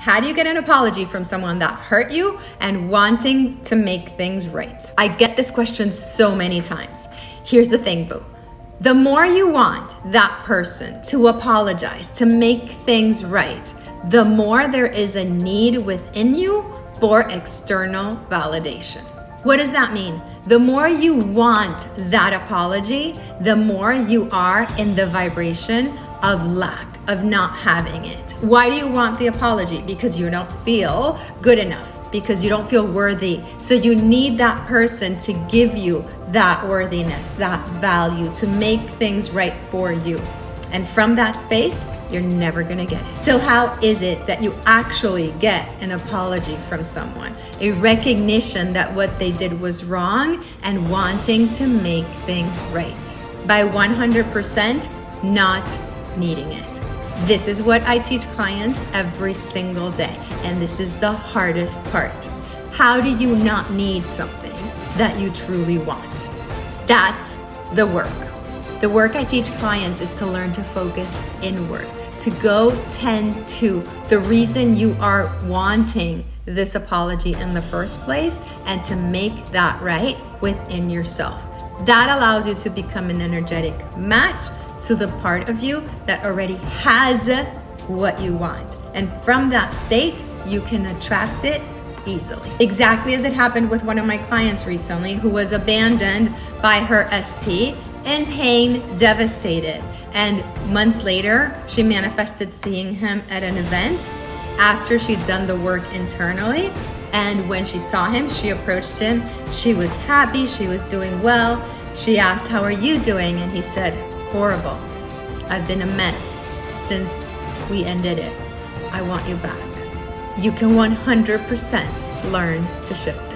How do you get an apology from someone that hurt you and wanting to make things right? I get this question so many times. Here's the thing, boo. The more you want that person to apologize, to make things right, the more there is a need within you for external validation. What does that mean? The more you want that apology, the more you are in the vibration of lack, of not having it. Why do you want the apology? Because you don't feel good enough, because you don't feel worthy. So you need that person to give you that worthiness, that value, to make things right for you. And from that space, you're never gonna get it. So how is it that you actually get an apology from someone? A recognition that what they did was wrong and wanting to make things right. By 100% not needing it. This is what I teach clients every single day. And this is the hardest part. How do you not need something that you truly want? That's the work. The work I teach clients is to learn to focus inward, to go tend to the reason you are wanting this apology in the first place, and to make that right within yourself. That allows you to become an energetic match to the part of you that already has what you want. And from that state, you can attract it easily. Exactly as it happened with one of my clients recently who was abandoned by her SP, in pain, devastated. And months later, she manifested seeing him at an event after she'd done the work internally. And when she saw him, she approached him. She was happy, she was doing well. She asked, "How are you doing?" And he said, "Horrible. I've been a mess since we ended it. I want you back." You can 100% learn to shift